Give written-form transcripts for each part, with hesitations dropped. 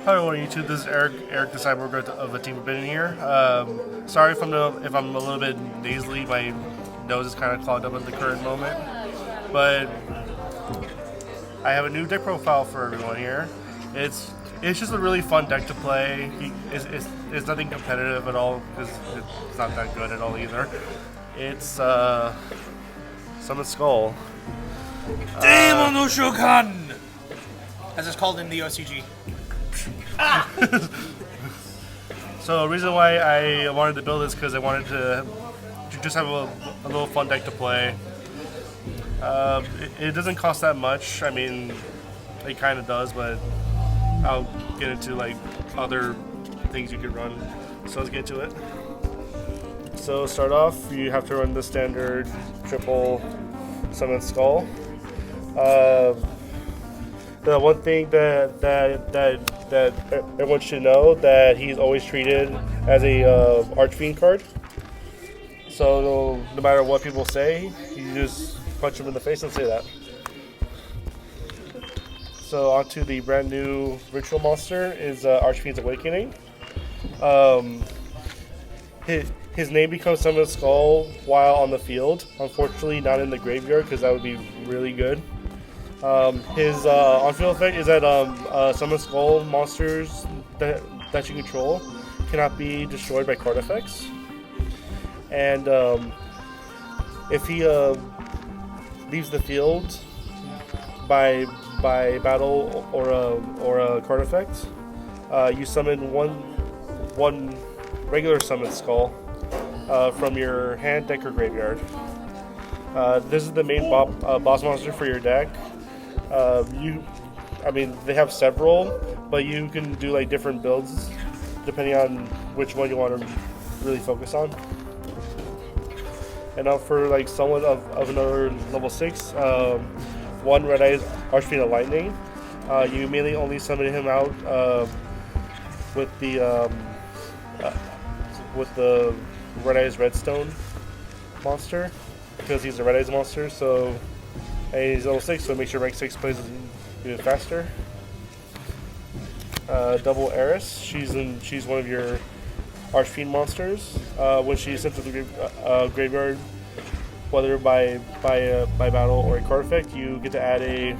Hi everyone on YouTube, this is Eric the Cyborg of the Team Forbidden here. Sorry if I'm a little bit nasally, my nose is kind of clogged up at the current moment. But I have a new deck profile for everyone here. It's just a really fun deck to play. It's nothing competitive at all because it's not that good at all either. It's Summon Skull. Demon no Shokan! As it's called in the OCG. So the reason why I wanted to build this because I wanted to just have a little fun deck to play. It doesn't cost that much. I mean, it kind of does, but I'll get into like other things you could run. So let's get to it. So start off, you have to run the standard triple Summon Skull. The one thing that everyone should know that he's always treated as a Archfiend card. So no matter what people say, you just punch him in the face and say that. So onto the brand new ritual monster is Archfiend's Awakening. His name becomes Summon Skull while on the field. Unfortunately, not in the graveyard because that would be really good. His on-field effect is that Summon Skull monsters that you control cannot be destroyed by card effects. And if he leaves the field by battle or a card effect, you summon one regular Summon Skull from your hand, deck, or graveyard. This is the main boss monster for your deck. They have several, but you can do like different builds depending on which one you want to really focus on. And now for like someone of another level 6, one Red Eyes Archfiend of Lightning. You immediately only summon him out with the Red Eyes Redstone monster because he's a Red Eyes monster. So. And he's level 6, so make sure rank 6 plays even faster. Double Eris, she's one of your Archfiend monsters. When she's sent to the graveyard, whether by battle or a card effect, you get to add a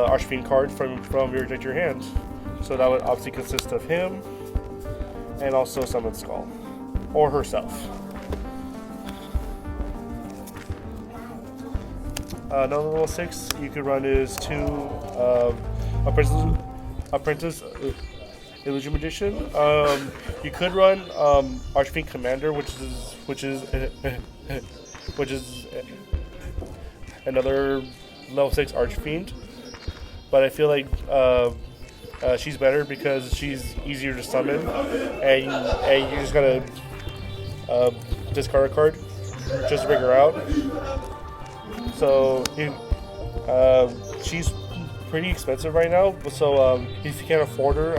Archfiend card from your deck to your hand. So that would obviously consist of him and also Summon Skull or herself. Another level 6 you could run is 2 Apprentice Illusion Magician. You could run Archfiend Commander, which is another level 6 Archfiend, but I feel like she's better because she's easier to summon, and you just gotta discard a card just to bring her out. So she's pretty expensive right now. So if you can't afford her,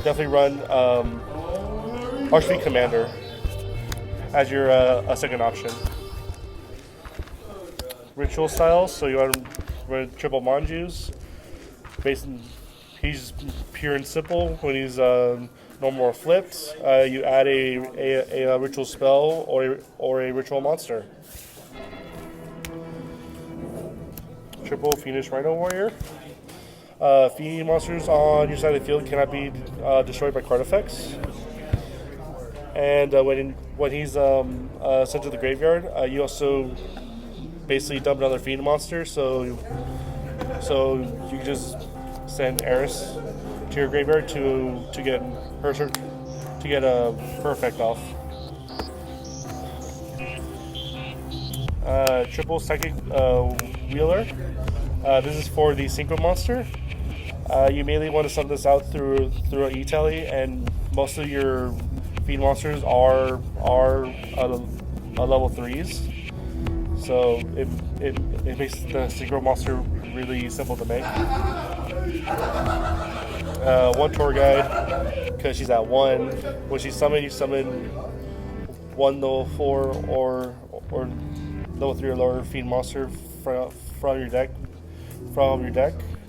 definitely run Archfiend Commander as your a second option. Ritual styles. So you want to run triple Manjus. He's pure and simple. When he's no more flipped, you add a ritual spell or a ritual monster. Triple Fiendish Rhino Warrior. Fiend monsters on your side of the field cannot be destroyed by card effects. And when he's sent to the graveyard, you also basically dump another Fiend monster. So you can just send Eris to your graveyard to get her effect off. Triple Psychic Wheeler. This is for the Synchro monster. You immediately want to sub this out through an E-Tally, and most of your Fiend monsters are level 3s. So it makes the Synchro monster really simple to make. One Tour Guide, because she's at 1. When she's summoned, you summon one level 4 or level 3 or lower Fiend monster from your deck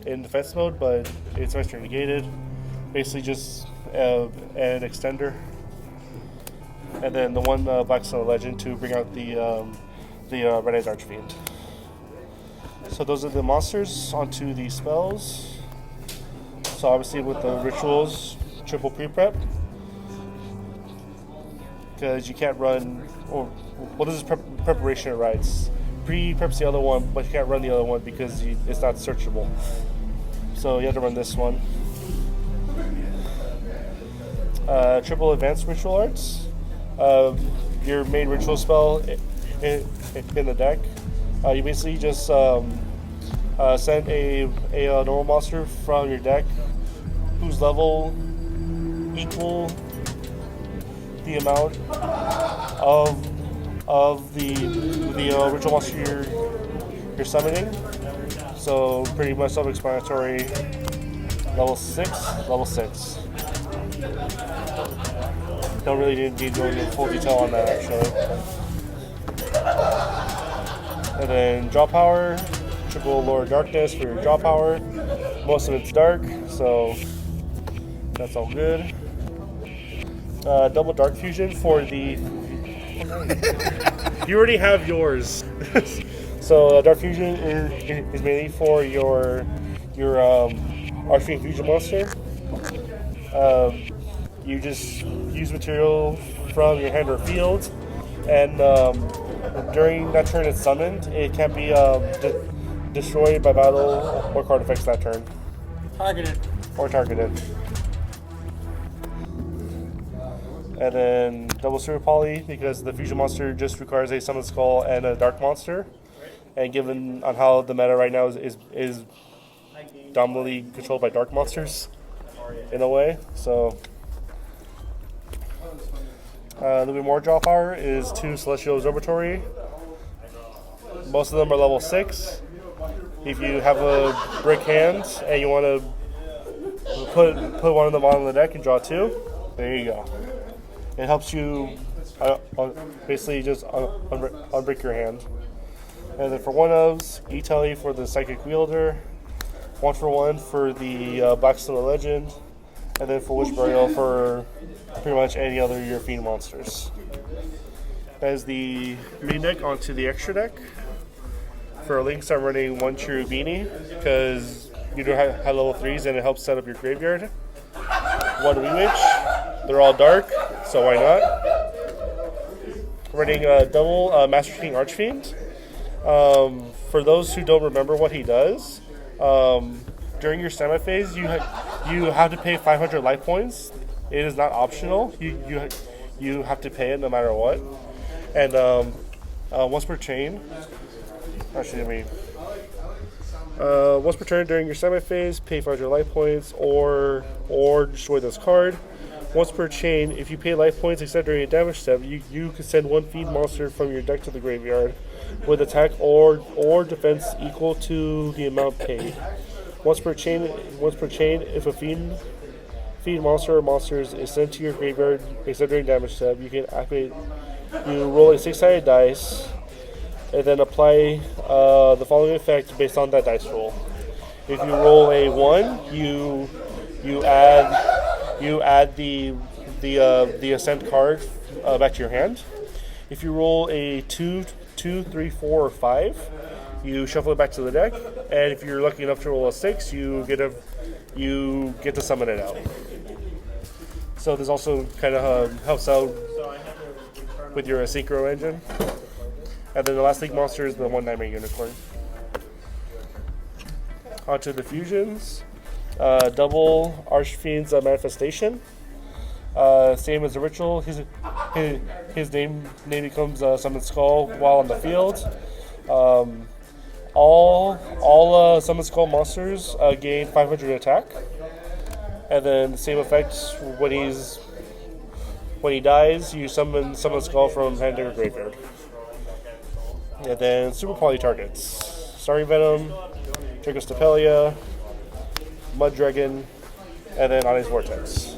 in defense mode, but it's extra negated. basically just an extender. And then the one Blackstone Legend to bring out the Red Eyes Archfiend. So those are the monsters. Onto the spells. So obviously with the rituals, triple pre-prep. Because you can't run, or well, this is preparation rights. Pre-prep's the other one, but you can't run the other one because it's not searchable. So you have to run this one. Triple advanced ritual arts. Your main ritual spell in the deck. You basically just send a normal monster from your deck whose level equal the amount of the ritual monster you're summoning. So pretty much self-explanatory. Level 6. Don't really need to go into full detail on that actually. And then draw power, triple Lord Darkness for your draw power. Most of it's dark, so that's all good. Double Dark Fusion for the... You already have yours. So Dark Fusion is mainly for your Archfiend Fusion monster. You just use material from your hand or field, and during that turn it's summoned. It can't be destroyed by battle or card effects that turn. Targeted. And then double Super Poly, because the fusion monster just requires a Summon Skull and a Dark Monster. And given on how the meta right now is dominantly controlled by Dark Monsters, in a way. So a little bit more draw power is 2 Celestial Observatory. Most of them are level 6. If you have a brick hand and you want to put one of them on the deck and draw 2, there you go. It helps you basically just unbrick your hand. And then for one-ofs, E-Telly for the Psychic Wielder, 1-for-1 for the Blackstone Legend, and then for Witch Burial for pretty much any other European monsters. That is the main deck. Onto the extra deck. For links, I'm running 1 Cherubini because you do have level 3s and it helps set up your graveyard. 1 Wee-Witch. They're all dark, so why not? Running a double Master King Archfiend. For those who don't remember what he does, during your semi-phase, you have to pay 500 life points. It is not optional. You have to pay it no matter what. And once per chain, once per turn during your semi-phase, pay 500 life points or destroy this card. Once per chain, if you pay life points except during a damage step, you can send 1 feed monster from your deck to the graveyard with attack or defense equal to the amount paid. Once per chain, if a feed monster or monsters is sent to your graveyard except during damage step, you can activate. You roll a 6-sided dice and then apply the following effect based on that dice roll. If you roll a 1, you add the Ascent card back to your hand. If you roll a 2, 3, 4, or 5, you shuffle it back to the deck. And if you're lucky enough to roll a 6, you get to summon it out. So this also kind of helps out with your Synchro engine. And then the last League monster is the 1 Nightmare Unicorn. Onto the fusions. Double Archfiend's Manifestation. Same as the ritual. His name becomes Summon Skull while on the field. All Summon Skull monsters gain 500 attack. And then the same effects when he dies, you summon Skull from hand or graveyard. And then Super Poly targets: Starring Venom, Trigostapelia, Mud Dragon, and then Onyx Vortex.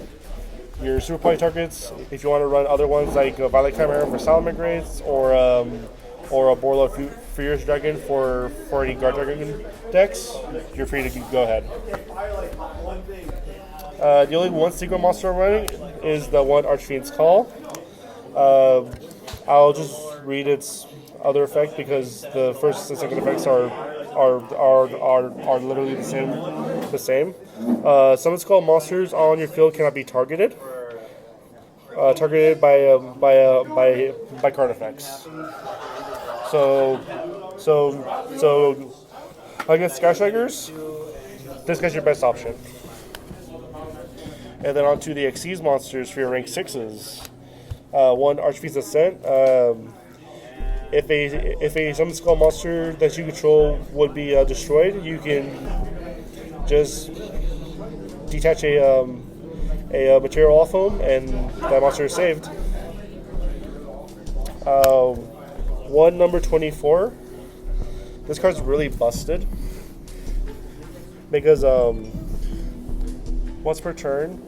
Your Super Poly targets, if you want to run other ones like Violet Chimera for Salamangreats or a Borla Furious Dragon for any Guard Dragon decks, you're free to go ahead. The only one secret monster I'm running is the one Archfiend's Call. I'll just read its other effect because the first and second effects are literally the same. Summon Skull monsters on your field cannot be targeted. Targeted by card effects. So against Sky Strikers, this guy's your best option. And then on to the Xyz monsters for your rank 6s. One Archfiend's Ascent. If a Summon Skull monster that you control would be destroyed, you can just detach a material off him, and that monster is saved. One number 24. This card's really busted because once per turn,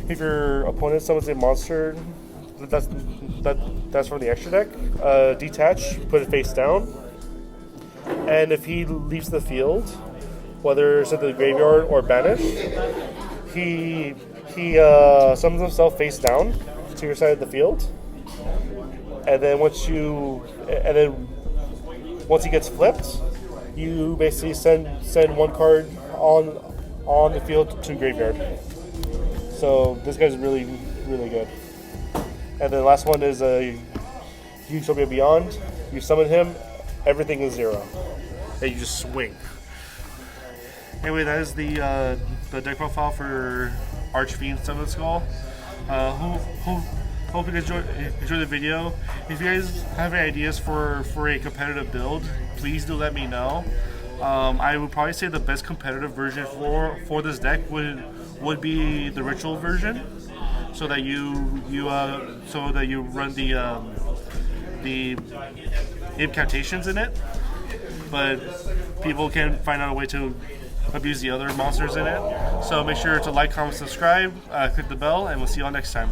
if your opponent summons a monster that's from the extra deck, detach, put it face down, and if he leaves the field, whether it's at the graveyard or banished, he summons himself face down to your side of the field, and then once he gets flipped, you basically send one card on the field to graveyard. So this guy's really, really good. And then the last one is Utopia Beyond. You summon him, everything is 0. And you just swing. Anyway, that is the deck profile for Archfiend Summon Skull. Hope you guys enjoy the video. If you guys have any ideas for a competitive build, please do let me know. I would probably say the best competitive version for this deck would be the ritual version, so that you run the incantations in it, but people can find out a way to abuse the other monsters in it. So make sure to like, comment, subscribe, click the bell, and we'll see you all next time.